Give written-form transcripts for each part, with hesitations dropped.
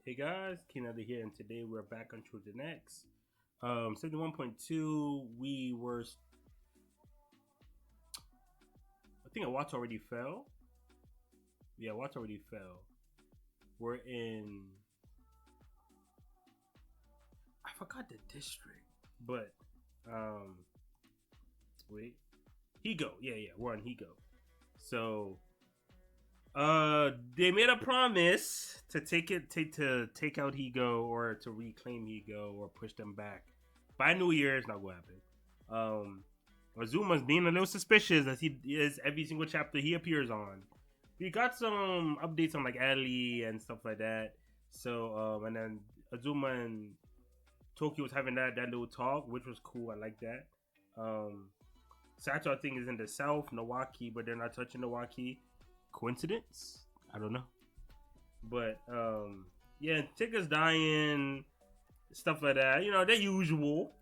Hey guys, Keenan here, and today we're back on Choujin X. 71.2, I think Watts already fell. Yeah, Watts already fell. We're in, I forgot the district, but, um, wait. Higo, yeah, we're on Higo. So, they made a promise to take out Higo or to reclaim Higo or push them back by New Year. It's not gonna happen. Um, Azuma's being a little suspicious as he is every single chapter he appears on. We got some updates on like Ali and stuff like that. So and then Azuma and Tokyo was having that little talk, which was cool. I like that. Um, Sato I think is in the south, Nawaki, but they're not touching Nawaki. Coincidence? I don't know. But yeah, Tigger's dying, stuff like that. You know, the usual.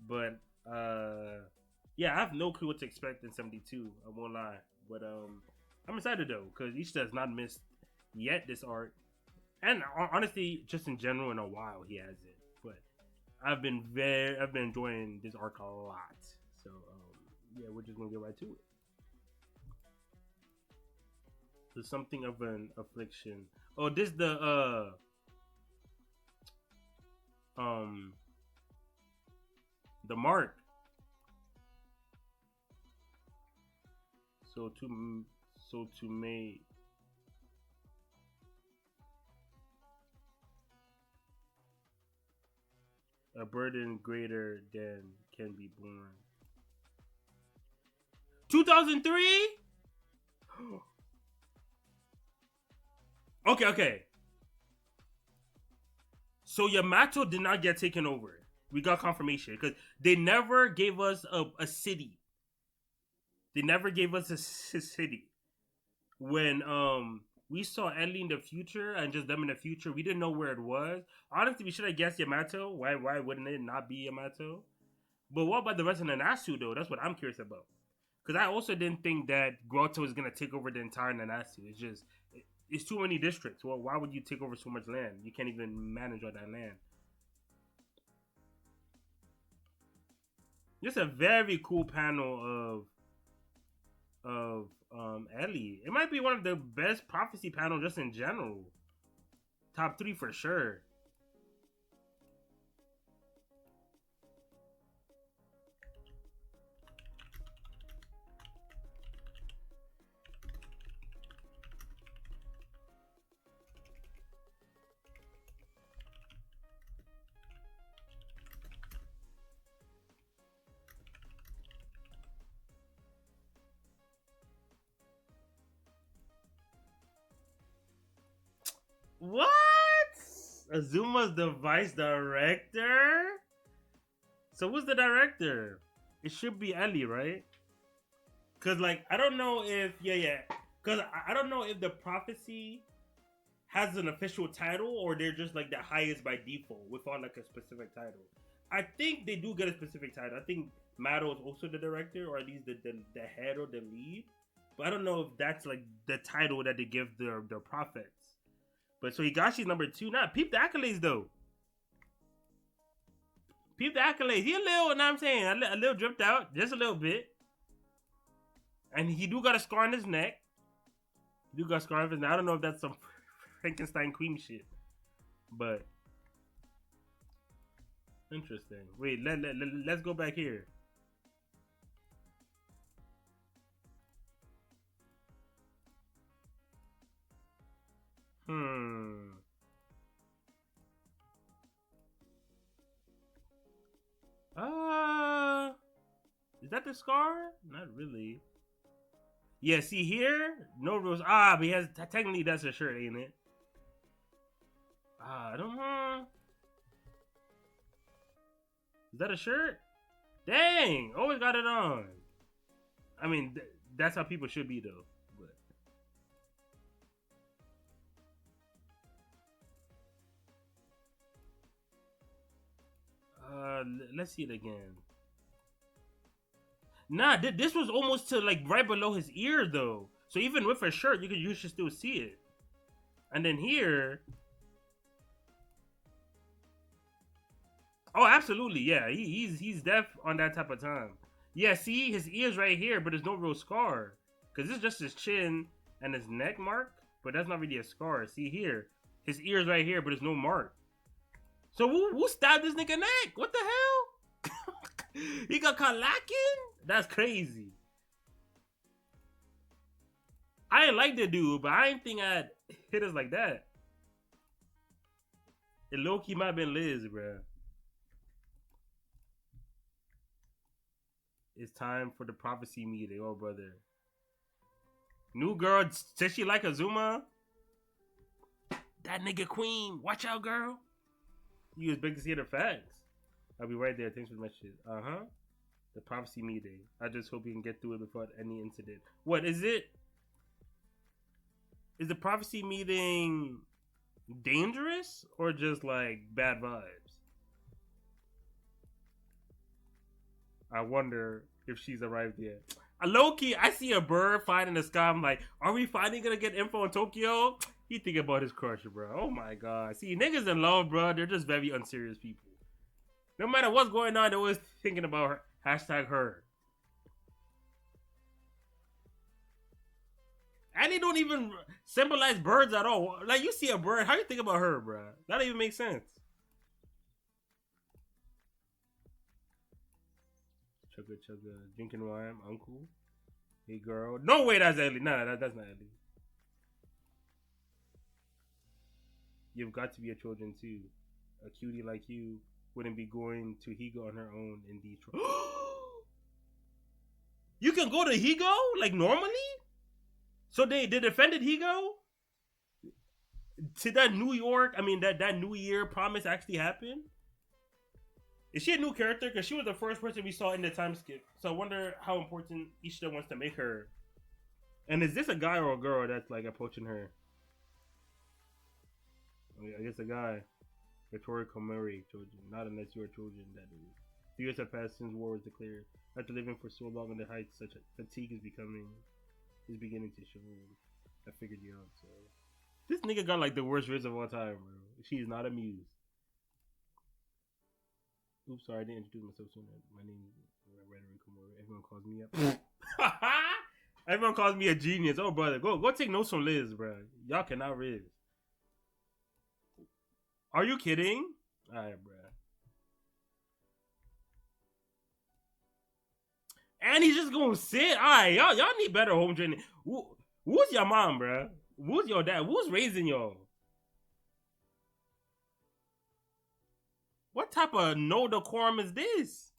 But yeah, I have no clue what to expect in 72. I won't lie. But I'm excited though, because Ishida has not missed yet this arc. And honestly, just in general in a while he hasn't. But I've been enjoying this arc a lot. So yeah, we're just gonna get right to it. There's something of an affliction. Oh, this um the mark. So to make a burden greater than can be borne. 2003. Okay. So Yamato did not get taken over. We got confirmation because they never gave us a city. They never gave us a city. When we saw Ellie in the future and just them in the future, we didn't know where it was. Honestly, we should have guessed Yamato. Why wouldn't it not be Yamato? But what about the rest of the Nanasu though? That's what I'm curious about. Because I also didn't think that Grotto was gonna take over the entire Nanasu. It's too many districts. Well, why would you take over so much land? You can't even manage all that land. Just a very cool panel of Ellie. It might be one of the best prophecy panels just in general. Top three for sure. What? Azuma's the vice director? So who's the director? It should be Ellie, right? Cause like I don't know if yeah. Cause I don't know if the prophecy has an official title or they're just like the highest by default without like a specific title. I think they do get a specific title. I think Mado is also the director or at least the head or the lead. But I don't know if that's like the title that they give their prophets. But so Higashi's number two. Now peep the accolades though. Peep the accolades. He a little, you know what I'm saying, a little dripped out, just a little bit. And he do got a scar on his neck. He do got a scar on his neck. I don't know if that's some Frankenstein queen shit. But interesting. Wait, let's go back here. Hmm. Is that the scar? Not really. Yeah, see here? No rules. But he has technically that's a shirt, ain't it? I don't know. Is that a shirt? Dang! Always got it on. I mean, that's how people should be though. Let's see it again. Nah, this was almost to like right below his ear though. So even with a shirt, you should still see it. And then here, Oh, absolutely. Yeah, he's deaf on that type of time. Yeah, see his ears right here, but there's no real scar because it's just his chin and his neck mark. But that's not really a scar. See here, his ears right here, but there's no mark. So who stabbed this nigga neck? What the hell? He got caught lacking? That's crazy. I didn't like the dude, but I didn't think I'd hit us like that. It low key might have been Liz, bro. It's time for the prophecy meeting, oh brother. New girl says she like Azuma. That nigga queen. Watch out, girl. You was big to see the facts. I'll be right there. Thanks for the message. Uh-huh. The prophecy meeting. I just hope we can get through it before any incident. What is it? Is the prophecy meeting dangerous or just like bad vibes? I wonder if she's arrived yet. Low key, I see a bird flying in the sky. I'm like, are we finally gonna get info in Tokyo? He thinking about his crush, bro. Oh my god. See, niggas in love, bro. They're just very unserious people. No matter what's going on, they're always thinking about her. Hashtag her. And they don't even symbolize birds at all. Like, you see a bird, how you think about her, bro? That don't even make sense. Chugga chugga, drinking wine, uncle. Hey girl. No way, that's Ellie. Nah, that's not Ellie. You've got to be a Choujin too. A cutie like you wouldn't be going to Higo on her own in Detroit. You can go to Higo like normally? So they defended Higo? Did that New York, I mean that New Year promise actually happen? Is she a new character? Because she was the first person we saw in the time skip. So I wonder how important Ishida wants to make her. And is this a guy or a girl that's like approaching her? I guess a guy. Rhetorical Murray, Choujin. Not unless you're a Choujin, that is. 2 years have passed since war was declared. After living for so long on the heights, such fatigue is beginning to show. I figured you out, so. This nigga got like the worst riz of all time, bro. She's not amused. Oops, sorry, I didn't introduce myself sooner. My name is Rhetorical Murray. Everyone calls me up. Everyone calls me a genius. Oh, brother, go take notes from Liz, bro. Y'all cannot riz. Are you kidding? Alright, bro. And he's just gonna sit. Alright, y'all need better home training. Who's your mom, bro? Who's your dad? Who's raising y'all? What type of no decorum is this?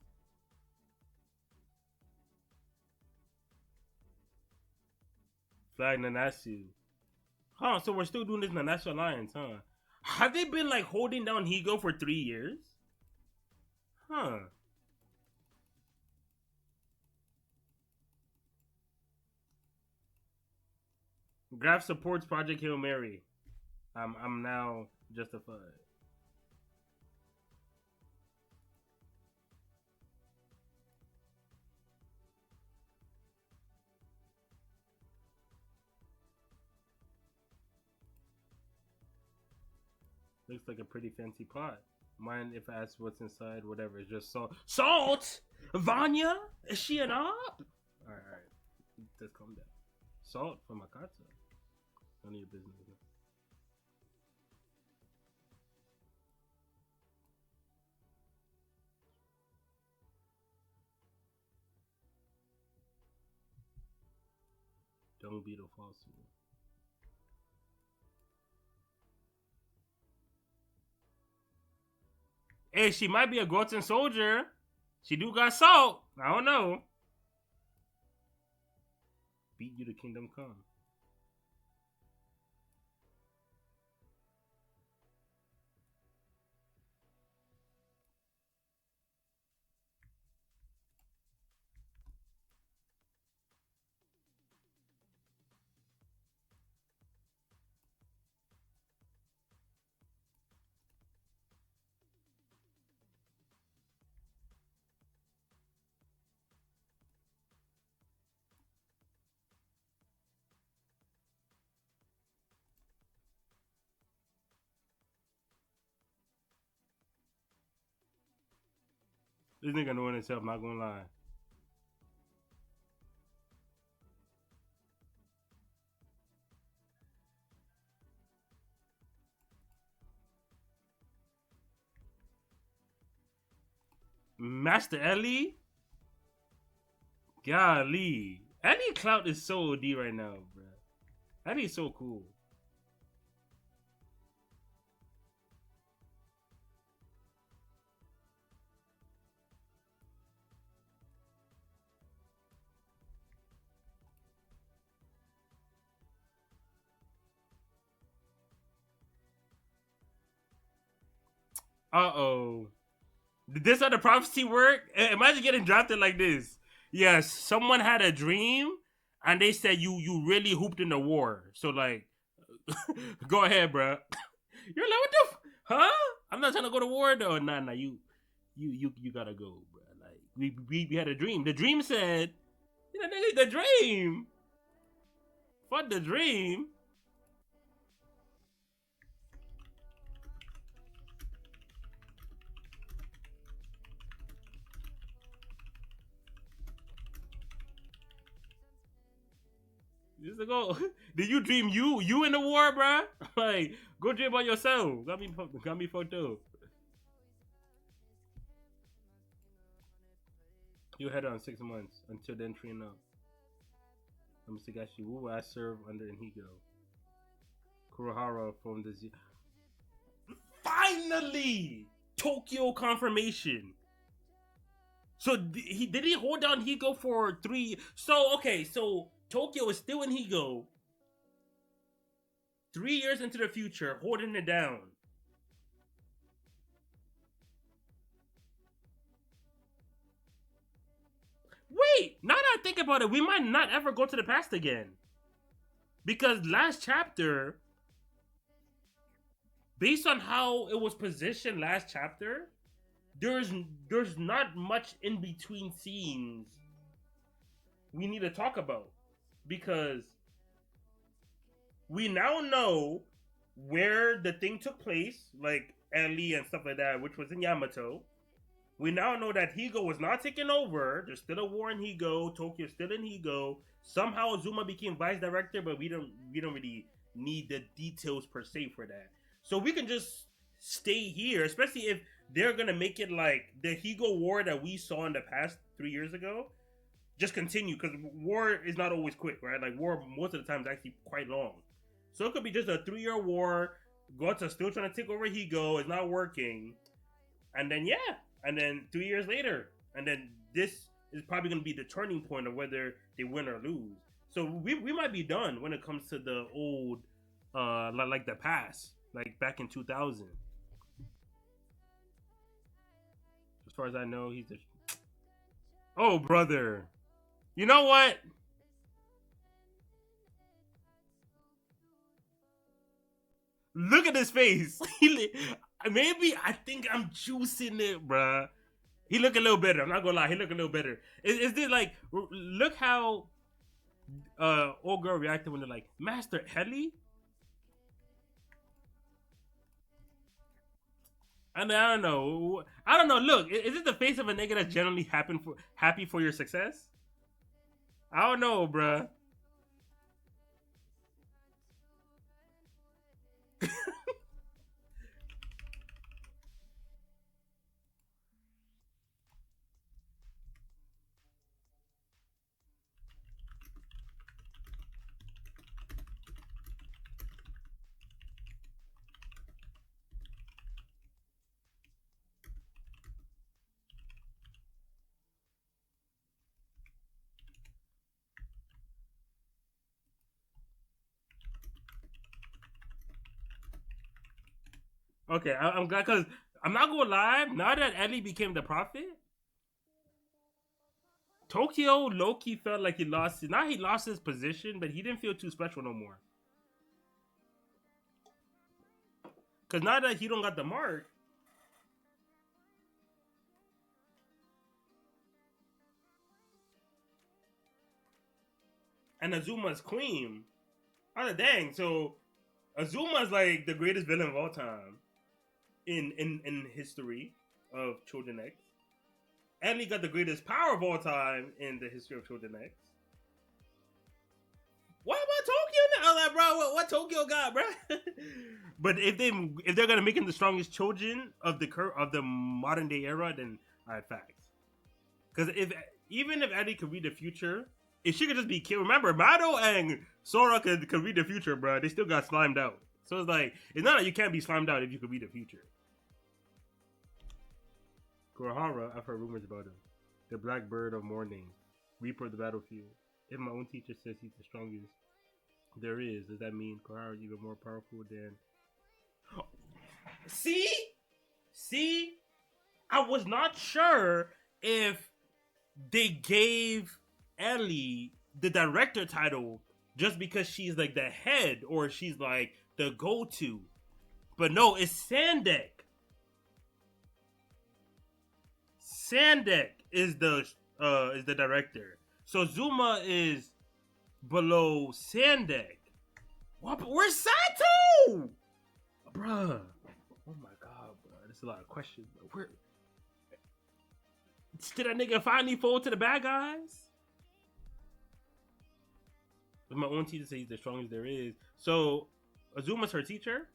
Flag Nanatsu. Huh, so we're still doing this Nanatsu Alliance, huh? Have they been like holding down Higo for 3 years? Huh. Graph supports Project Hail Mary. I'm now justified. Looks like a pretty fancy pot. Mind if I ask what's inside? Whatever. It's just salt. Salt? Vanya? Is she an op? Alright. Just calm down. Salt from Akata. None of your business. Dung beetle fossil. Hey, she might be a Goten soldier. She do got salt. I don't know. Beat you to Kingdom Come. This nigga knowing himself, not gonna lie. Master Ellie? Golly. Ellie Clout is so OD right now, bro. Ellie's so cool. Uh-oh. Did this how the prophecy work? Imagine getting drafted like this. Yes, someone had a dream and they said you really hooped in the war. So like go ahead, bro. You're like, what the huh? I'm not trying to go to war though. Nah, you gotta go, bro. Like we had a dream. The dream said, you know, nigga, the dream. Fuck the dream. Just to go. Did you dream you in the war, bro? Like go dream about yourself. Got me fucked up. You had on 6 months until then train up. I'm Sagashi Wu. I serve under Inhigo. Kurohara from the Z. Finally, Tokyo confirmation. So did he hold down Higo for 3? So okay, so Tokyo is still in Higo. 3 years into the future, holding it down. Wait, now that I think about it, we might not ever go to the past again. Because last chapter, based on how it was positioned last chapter, there's there's not much in between scenes we need to talk about. Because we now know where the thing took place, like Ellie and stuff like that, which was in Yamato. We now know that Higo was not taken over. There's still a war in Higo. Tokyo's still in Higo. Somehow Zuma became vice director, but we don't really need the details per se for that. So we can just stay here, especially if they're gonna make it like the Higo war that we saw in the past 3 years ago. Just continue because war is not always quick, right? Like war most of the time is actually quite long. So it could be just a 3 year war. Got's still trying to take over Higo. It's not working, and then yeah, and then 3 years later, and then this is probably going to be the turning point of whether they win or lose. So we might be done when it comes to the old, like the past, like back in 2000. As far as I know, he's the. Oh, brother. You know what? Look at his face. Maybe I think I'm juicing it, bruh. He look a little better. I'm not gonna lie. He look a little better. Is this like? Look how old girl reacted when they're like, Master Ellie. And I don't know. I don't know. Look, is it the face of a nigga that's generally happy for your success? I don't know, bruh. Okay, I'm glad because I'm not gonna lie. Now that Ellie became the prophet, Tokyo Loki felt like he lost. Not he lost his position, but he didn't feel too special no more. Because now that he don't got the mark, and Azuma's queen. Oh dang! So Azuma's like the greatest villain of all time in history of Choujin X. Ellie got the greatest power of all time in the history of Choujin X. What about Tokyo now? Like, bro, what Tokyo got, bro? But if they're gonna make him the strongest Choujin of the modern day era, then I had facts. Because even if Eddie could read the future, if she could just be killed, remember Mado and Sora could read the future, bro. They still got slimed out. So it's like it's not like you can't be slimed out if you could read the future. Kurohara, I've heard rumors about him. The Black Bird of Morning, Reaper of the Battlefield. If my own teacher says he's the strongest there is, does that mean Kurohara is even more powerful than? See, I was not sure if they gave Ellie the director title just because she's like the head or she's like the go-to. But no, it's Sandek. Sandek is the director. So Zuma is below Sandek. What? Where's Sato? Bruh. Oh my god, bro. There's a lot of questions. Where did that nigga finally fall to the bad guys? My own teacher says he's the strongest there is. So Azuma's her teacher.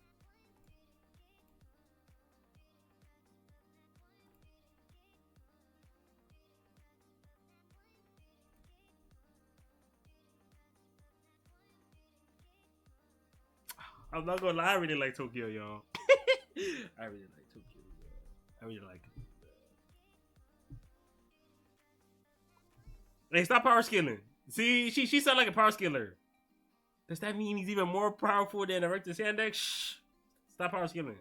I'm not gonna lie, I really like Tokyo, y'all. I really like Tokyo. I really like it. Hey, stop power scaling. See, she sound like a power scaler. Does that mean he's even more powerful than Erectus Sandex? Shh. Stop power scaling.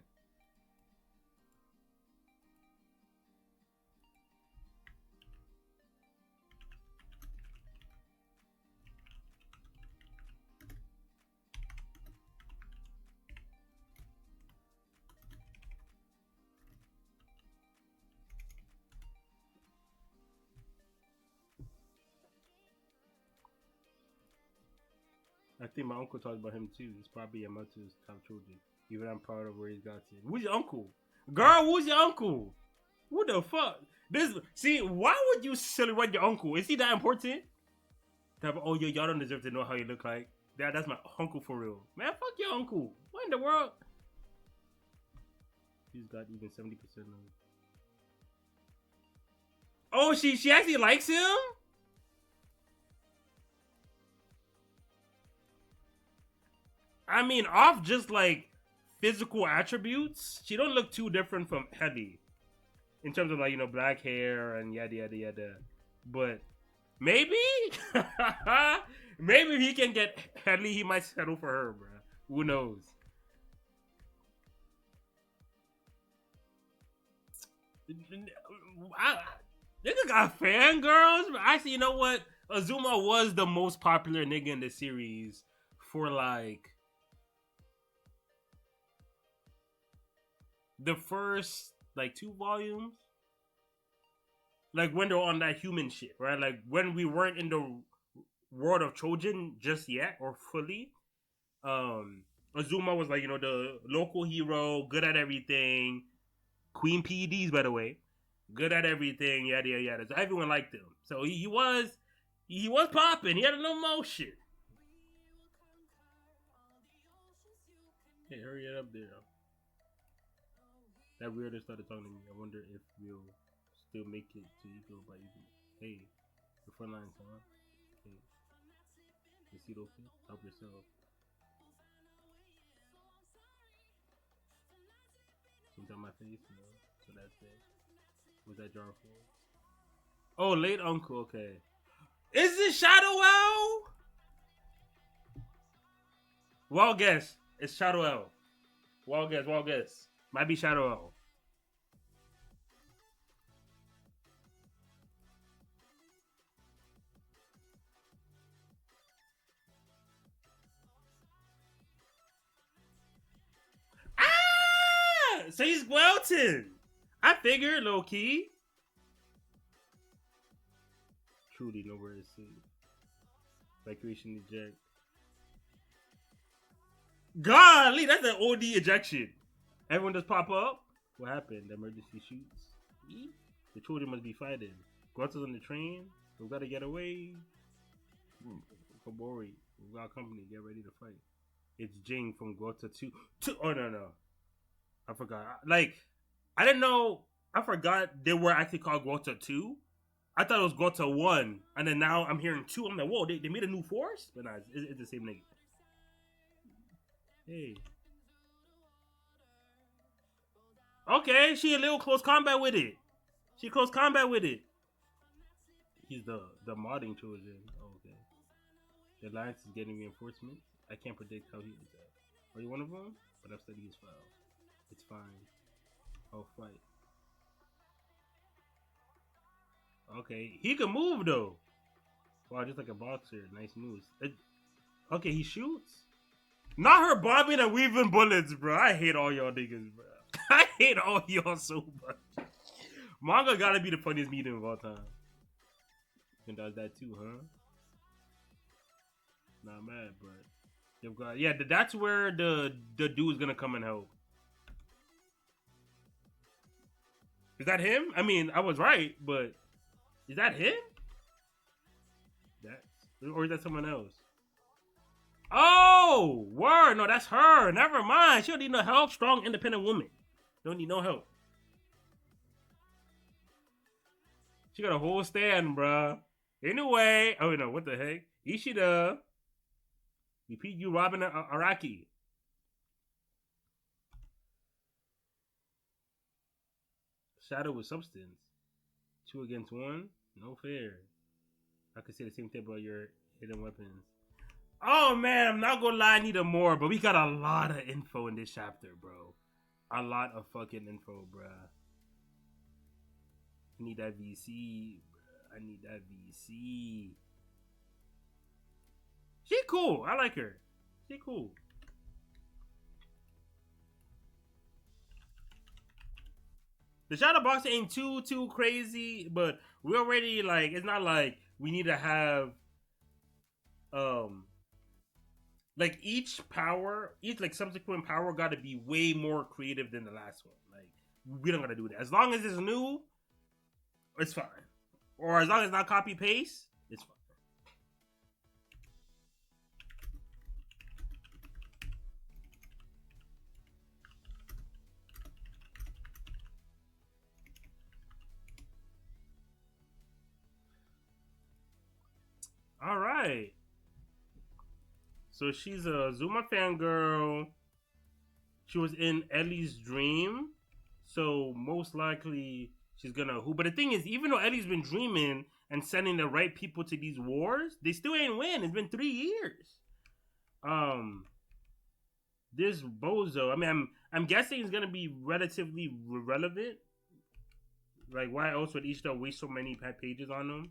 I think my uncle talked about him too. He's probably Yamato's top children. Even I'm proud of where he's got to. Who's your uncle? Girl, who's your uncle? What the fuck? Why would you celebrate your uncle? Is he that important? Oh, y'all don't deserve to know how you look like. That's my uncle for real. Man, fuck your uncle. What in the world? He's got even 70% of it. Oh, she actually likes him? I mean, off just like physical attributes, she don't look too different from Hedy in terms of like black hair and yada yada yada. But maybe, maybe if he can get Hedy, he might settle for her, bro. Who knows? Nigga got fangirls. Actually, you know what? Azuma was the most popular nigga in the series for like the first like 2 volumes, like when they're on that human shit, right? Like when we weren't in the world of Choujin just yet or fully. Azuma was like the local hero, good at everything. Queen PEDs, by the way, good at everything. Yada yada yada. So everyone liked him. So he was popping. He had a little motion. Hey, hurry it up there. That weirdo started talking to me. I wonder if we'll still make it to Eco by easy. Hey, the front lines, huh? Hey, you see those things? Help yourself. Something on my face, so that's it. What's that jar for? Oh, late uncle, okay. Is it Shadow L? Wild guess. It's Shadow L. Wild guess. Might be Shadow L. Ah! So he's Welton. I figured, low key. Truly nowhere is safe. Evacuation eject. Golly, that's an OD ejection. Everyone just pop up. What happened? The emergency shoots. The children must be fighting. Goto's on the train. We gotta get away. Kobori, we got company. Get ready to fight. It's Jing from Goto 2. Oh, no. I forgot. Like, I didn't know. I forgot they were actually called Goto 2. I thought it was Goto 1. And then now I'm hearing 2. I'm like, whoa, they made a new force? But nah, it's the same nigga. Hey. Okay, she a little close combat with it. She close combat with it. He's the modding Choujin. Oh, okay. The alliance is getting reinforcements. I can't predict how he is at. Are you one of them? But I've studied his file. It's fine. I'll fight. Okay, he can move though. Wow, just like a boxer. Nice moves. Okay, he shoots. Not her bobbing and weaving bullets, bro. I hate all y'all niggas, bro. I hate all y'all so much. Manga gotta be the funniest medium of all time. And does that too, huh? Not mad, but they've got that's where the dude's gonna come and help. Is that him? I mean, I was right, but is that him? Or is that someone else? Oh, word! No, that's her. Never mind. She don't need no help. Strong, independent woman. Don't need no help. She got a whole stand, bruh. Anyway, oh no, what the heck? Ishida. Repeat you robbing Araki. Shadow with substance. 2 against 1? No fair. I could say the same thing about your hidden weapons. Oh man, I'm not gonna lie, I need more, but we got a lot of info in this chapter, bro. A lot of fucking info, bruh. I need that VC, bruh. I need that VC. She cool. I like her. She cool. The shadow box ain't too crazy, but we already like it's not like we need to have like each like subsequent power got to be way more creative than the last one. Like we don't gotta do that. As long as it's new, it's fine. Or as long as it's not copy paste, it's fine. All right. So she's a Zuma fangirl. She was in Ellie's dream. So most likely she's gonna who. But the thing is, even though Ellie's been dreaming and sending the right people to these wars, they still ain't win. It's been 3 years. This bozo. I mean, I'm guessing it's gonna be relatively relevant. Like, why else would Ishida waste so many pages on them?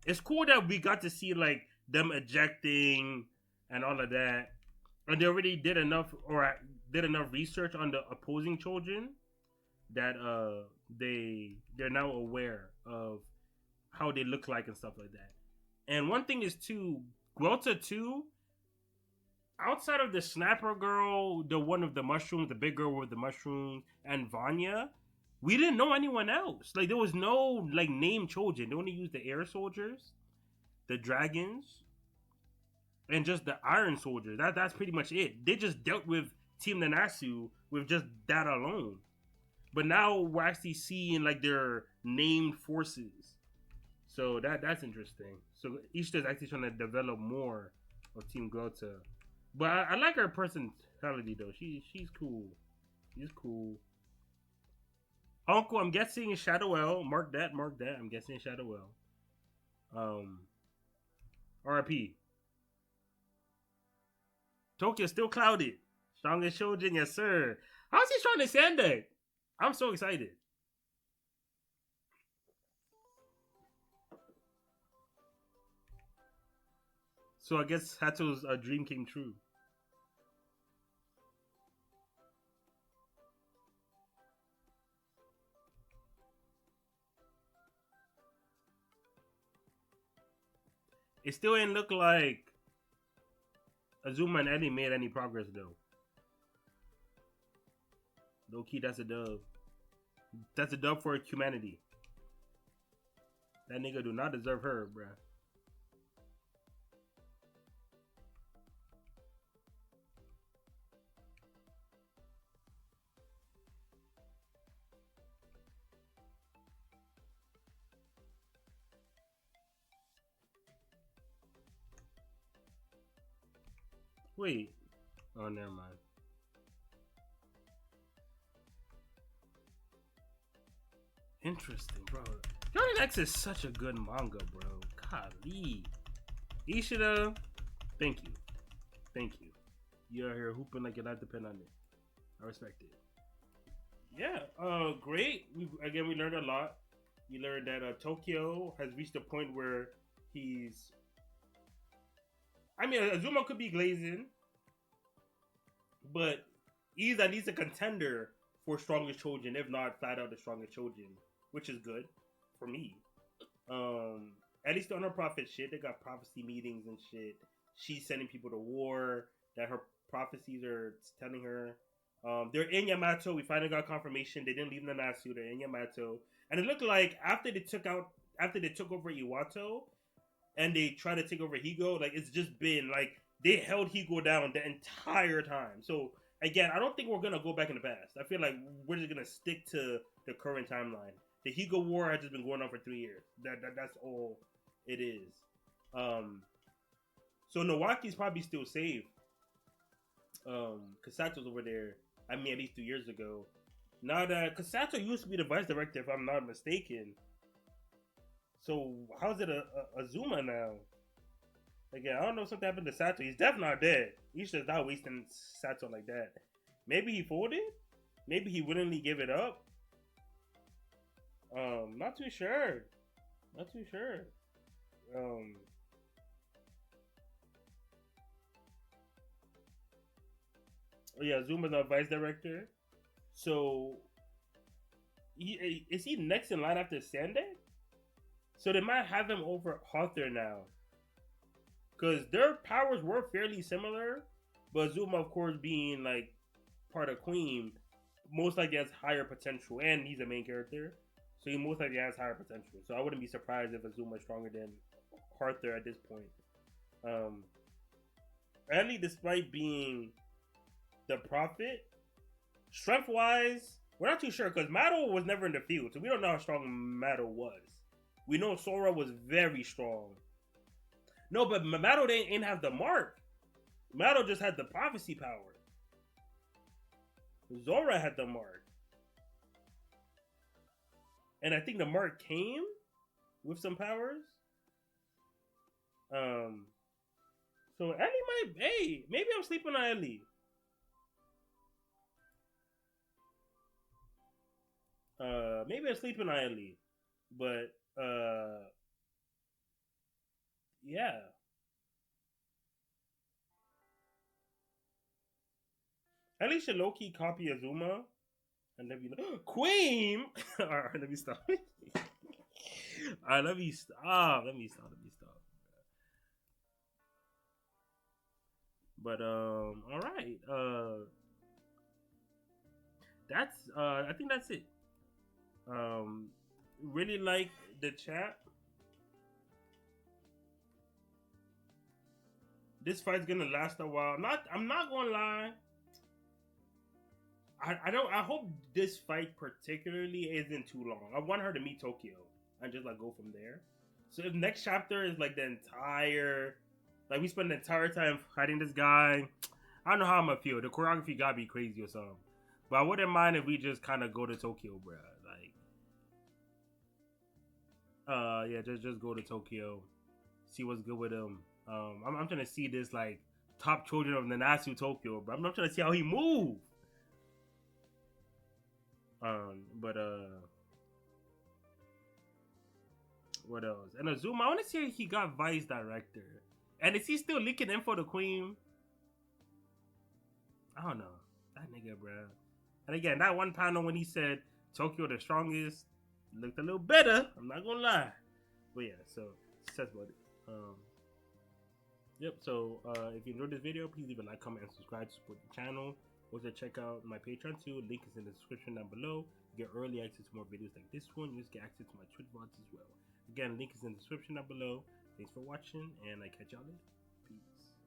It's cool that we got to see like them ejecting and all of that, and they already did enough research on the opposing Choujin that they're now aware of how they look like and stuff like that. And one thing is too, Guelta 2, outside of the snapper girl, the one with the mushrooms, the big girl with the mushrooms, and Vanya, we didn't know anyone else. Like there was no like name Choujin. They only used the air soldiers, the dragons, and just the iron soldiers. That's pretty much it. They just dealt with Team Nanasu with just that alone. But now we're actually seeing like their named forces. So that's interesting. So Ishita's actually trying to develop more of Team Gota. But I like her personality though. She's cool. She's cool. Uncle, I'm guessing is Shadow L. Mark that. I'm guessing Shadow L. RIP. Tokyo still clouded. Strongest Choujin, yes sir. How's he trying to send that? I'm so excited. So I guess Hato's dream came true. It still ain't look like Azuma and Ellie made any progress though. Low key, that's a dub. That's a dub for humanity. That nigga do not deserve her, bruh. Wait. Oh, never mind. Interesting, bro. Johnny X is such a good manga, bro. Golly. Ishida, thank you. Thank you. You're here hooping like your life depend on it. I respect it. Yeah, great. We learned a lot. We learned that Tokyo has reached a point where he's. I mean, Azuma could be glazing, but he's at least a contender for strongest Choujin, if not flat out the strongest Choujin, which is good for me. At least on her prophet shit, they got prophecy meetings and shit. She's sending people to war that her prophecies are telling her. They're in Yamato. We finally got confirmation. They didn't leave Nanasu. They're in Yamato, and it looked like after they took over Iwato and they tried to take over Higo, like it's just been like they held Higo down the entire time. So again, I don't think we're gonna go back in the past. I feel like we're just gonna stick to the current timeline. The Higo War has just been going on for 3 years. That's all it is. So Nowaki's probably still safe. Kasato's over there. I mean, at least 2 years ago. Now that Kasato used to be the vice director, if I'm not mistaken. So how's it Azuma now? Again, I don't know if something happened to Sato. He's definitely not dead. He's just not wasting Sato like that. Maybe he folded. Maybe he willingly gave it up. Not too sure. Not too sure. Oh yeah, Zuma's our vice director. So is he next in line after Sande? So they might have him over Arthur now. Because their powers were fairly similar. But Zuma, of course, being like part of Queen, most likely has higher potential. And he's a main character. So he most likely has higher potential. So I wouldn't be surprised if Azuma is stronger than Arthur at this point. Ellie, despite being the prophet, strength wise, we're not too sure because Mado was never in the field. So we don't know how strong Mado was. We know Sora was very strong. No, but Mado didn't have the mark. Mado just had the prophecy power. Zora had the mark. And I think the mark came with some powers. So Ellie might. Hey, maybe I'm sleeping on Ellie. Maybe I'm sleeping on Ellie, but yeah. Ellie should low key copy Azuma, and then be like, Queen. All right, let me stop. All right, let me stop. Let me stop. But all right. That's I think that's it. Really like the chat. This fight's gonna last a while. I'm not gonna lie. I hope this fight particularly isn't too long. I want her to meet Tokyo and just like go from there. So if next chapter is like the entire, like we spend the entire time fighting this guy, I don't know how I'm gonna feel. The choreography gotta be crazy or something. But I wouldn't mind if we just kind of go to Tokyo, bro. Like, yeah, just go to Tokyo, see what's good with him. I'm trying to see this like top children of Nanasu Tokyo, bro. I'm not trying to see how he move. But what else? And Azuma, I want to see if he got vice director, and is he still leaking info to Queen? I don't know that nigga, bro. And again, that one panel when he said Tokyo the strongest looked a little better. I'm not gonna lie, but yeah. So that's about it. Yep. So if you enjoyed this video, please leave a like, comment, and subscribe to support the channel. Also check out my Patreon too. Link is in the description down below. You get early access to more videos like this one. You just get access to my Twitch bots as well. Again, link is in the description down below. Thanks for watching, and I catch y'all later.